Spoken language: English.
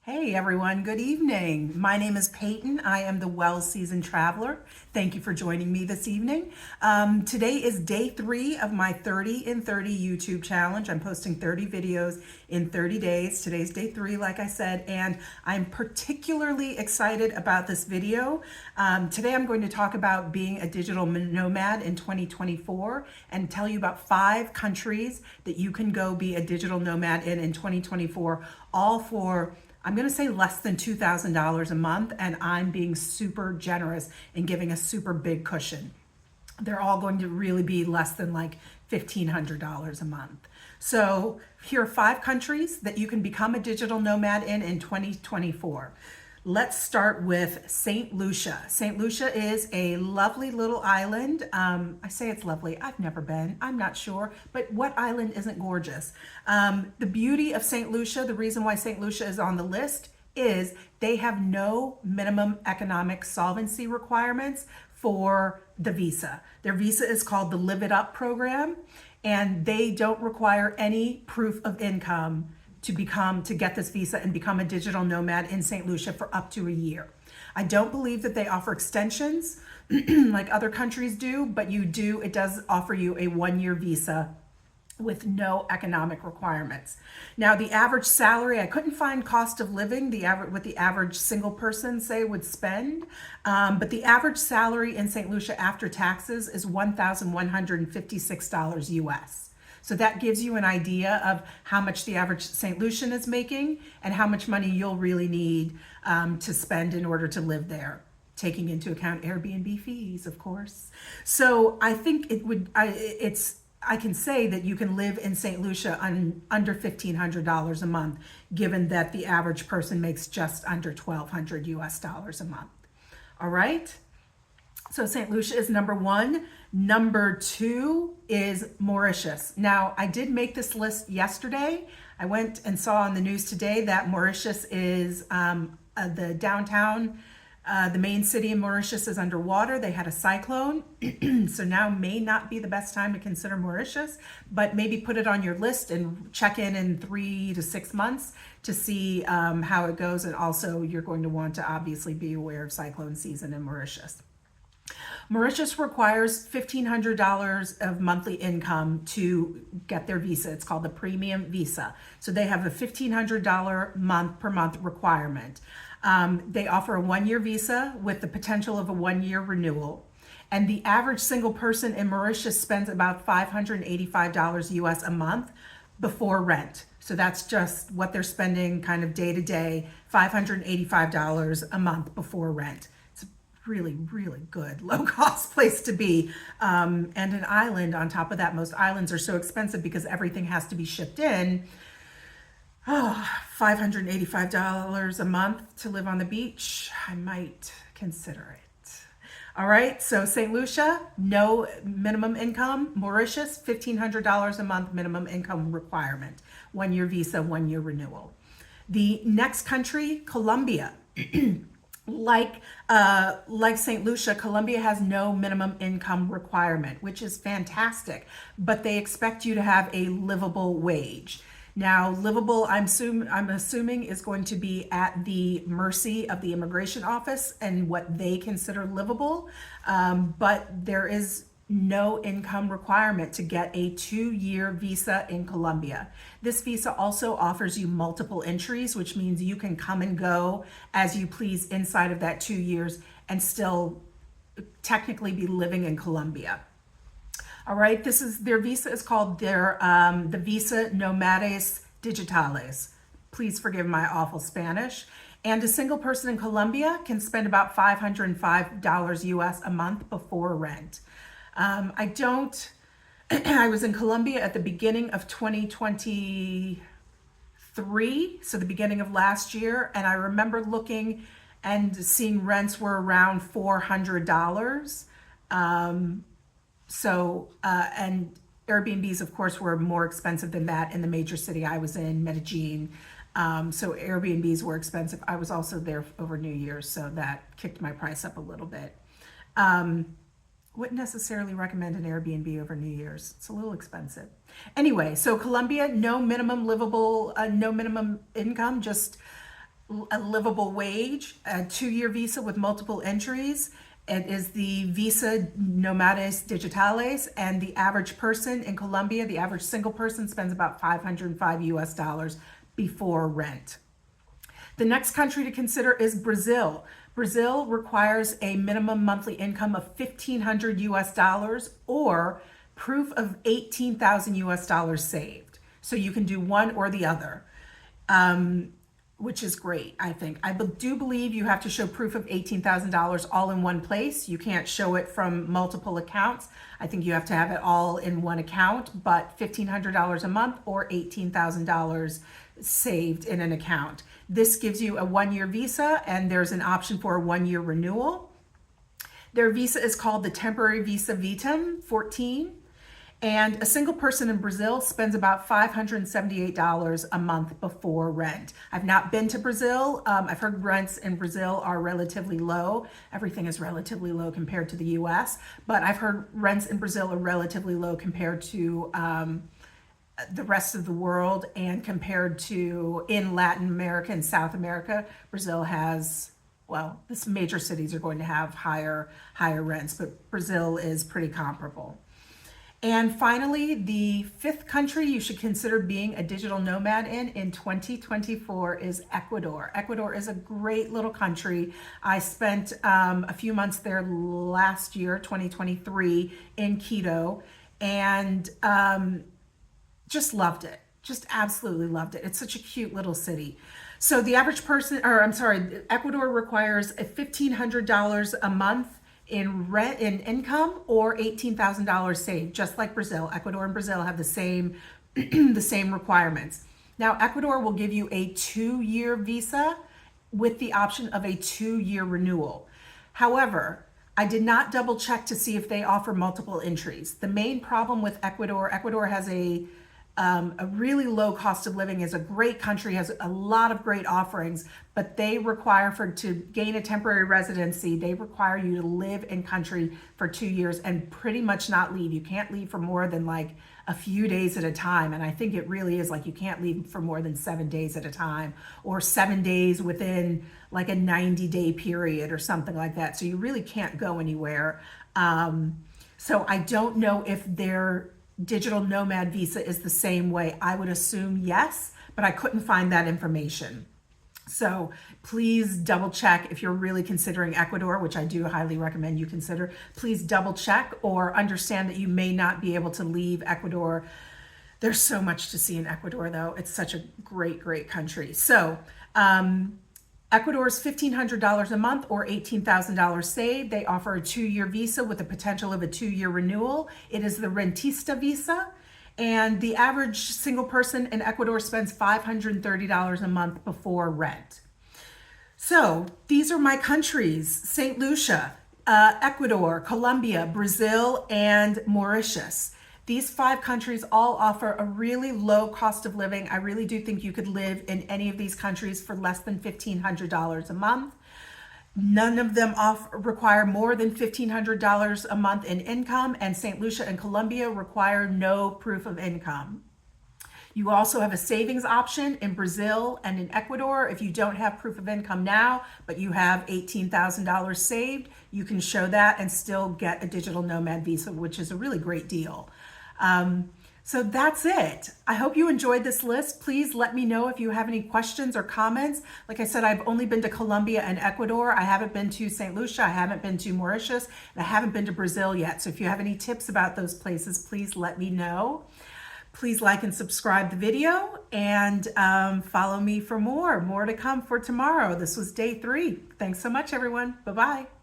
Hey everyone, good evening. My name is Peyton. I am the well-seasoned traveler. Thank you for joining me this evening. Today is day 3 of my 30 in 30 YouTube challenge. I'm posting 30 videos in 30 days. Today's day 3, like I said, and I'm particularly excited about this video. Today I'm going to talk about being a digital nomad in 2024 and tell you about 5 countries that you can go be a digital nomad in 2024, all for I'm going to say less than $2,000 a month, and I'm being super generous and giving a super big cushion. They're all going to really be less than like $1,500 a month. So here are 5 countries that you can become a digital nomad in 2024. Let's start with St. Lucia. St. Lucia is a lovely little island. I say it's lovely. I've never been. I'm not sure. But what island isn't gorgeous? The beauty of St. Lucia, the reason why St. Lucia is on the list is they have no minimum economic solvency requirements for the visa. Their visa is called the Live It Up program, and they don't require any proof of income to get this visa and become a digital nomad in St. Lucia for up to a year. I don't believe that they offer extensions like other countries do, but it does offer you a 1-year visa with no economic requirements. Now, the average salary, I couldn't find cost of living, what the average single person, say, would spend, but the average salary in St. Lucia after taxes is $1,156 US. So that gives you an idea of how much the average St. Lucian is making and how much money you'll really need to spend in order to live there, taking into account Airbnb fees, of course. So I think I can say that you can live in St. Lucia under $1,500 a month, given that the average person makes just under $1,200 US dollars a month. All right. So St. Lucia is number 1. Number 2 is Mauritius. Now, I did make this list yesterday. I went and saw on the news today that Mauritius is the downtown, the main city in Mauritius is underwater. They had a cyclone, so now may not be the best time to consider Mauritius, but maybe put it on your list and check in 3 to 6 months to see how it goes. And also, you're going to want to obviously be aware of cyclone season in Mauritius. Mauritius requires $1,500 of monthly income to get their visa. It's called the premium visa. So they have a $1,500 per month requirement. They offer a 1-year visa with the potential of a 1-year renewal. And the average single person in Mauritius spends about $585 US a month before rent. So that's just what they're spending kind of day to day, $585 a month before rent. Really, really good low-cost place to be, and an island on top of that. Most islands are so expensive because everything has to be shipped in. $585 a month to live on the beach. I might consider it. All right, so St. Lucia, no minimum income. Mauritius, $1,500 a month minimum income requirement. 1-year visa, 1-year renewal. The next country, Colombia. Like St. Lucia, Colombia has no minimum income requirement, which is fantastic, but they expect you to have a livable wage. Now, livable, I'm assuming, is going to be at the mercy of the immigration office and what they consider livable, but there is no income requirement to get a 2-year visa in Colombia. This visa also offers you multiple entries, which means you can come and go as you please inside of that 2 years and still technically be living in Colombia. All right, their visa is called the Visa Nomades Digitales. Please forgive my awful Spanish. And a single person in Colombia can spend about $505 US a month before rent. I was in Colombia at the beginning of 2023, so the beginning of last year, and I remember looking and seeing rents were around $400. And Airbnbs, of course, were more expensive than that in the major city I was in, Medellin. So Airbnbs were expensive. I was also there over New Year's, so that kicked my price up a little bit. Wouldn't necessarily recommend an Airbnb over New Year's. It's a little expensive. Anyway, so Colombia, no minimum income, just a livable wage, a 2-year visa with multiple entries. It is the Visa Nomades Digitales, and the average person in Colombia, the average single person spends about $505 before rent. The next country to consider is Brazil. Brazil requires a minimum monthly income of $1,500 or proof of $18,000 saved. So you can do one or the other. Which is great, I think. I do believe you have to show proof of $18,000 all in one place. You can't show it from multiple accounts. I think you have to have it all in one account, but $1,500 a month or $18,000 saved in an account. This gives you a 1-year visa, and there's an option for a 1-year renewal. Their visa is called the Temporary Visa Vitam 14. And a single person in Brazil spends about $578 a month before rent. I've not been to Brazil. I've heard rents in Brazil are relatively low. Everything is relatively low compared to the US, but I've heard rents in Brazil are relatively low compared to the rest of the world, and compared to in Latin America and South America. Brazil has, well, the major cities are going to have higher rents, but Brazil is pretty comparable. And finally, the 5th country you should consider being a digital nomad in 2024 is Ecuador. Ecuador is a great little country. I spent a few months there last year, 2023, in Quito, and just loved it. Just absolutely loved it. It's such a cute little city. So the average person, or I'm sorry, Ecuador requires a $1,500 a month in rent, in income, or $18,000 saved, just like Brazil. Ecuador and Brazil have the same the same requirements. Now, Ecuador will give you a 2-year visa with the option of a 2-year renewal. However, I did not double check to see if they offer multiple entries. The main problem with Ecuador has a really low cost of living, is a great country, has a lot of great offerings, but they require, to gain a temporary residency, they require you to live in country for 2 years and pretty much not leave. You can't leave for more than like a few days at a time. And I think it really is like you can't leave for more than 7 days at a time, or 7 days within like a 90-day period or something like that. So you really can't go anywhere. So I don't know if their digital nomad visa is the same way. I would assume yes, but I couldn't find that information. So please double check if you're really considering Ecuador, which I do highly recommend you consider. Please double check, or understand that you may not be able to leave Ecuador. There's so much to see in Ecuador, though. It's such a great, great country. So Ecuador's $1,500 a month or $18,000 saved. They offer a 2-year visa with the potential of a 2-year renewal. It is the Rentista visa. And the average single person in Ecuador spends $530 a month before rent. So these are my countries: St. Lucia, Ecuador, Colombia, Brazil, and Mauritius. These 5 countries all offer a really low cost of living. I really do think you could live in any of these countries for less than $1,500 a month. None of them require more than $1,500 a month in income, and St. Lucia and Colombia require no proof of income. You also have a savings option in Brazil and in Ecuador. If you don't have proof of income now, but you have $18,000 saved, you can show that and still get a digital nomad visa, which is a really great deal. So that's it. I hope you enjoyed this list. Please let me know if you have any questions or comments. Like I said, I've only been to Colombia and Ecuador. I haven't been to St. Lucia. I haven't been to Mauritius. And I haven't been to Brazil yet. So if you have any tips about those places, please let me know. Please like and subscribe the video, and follow me for more to come for tomorrow. This was day 3. Thanks so much, everyone. Bye-bye.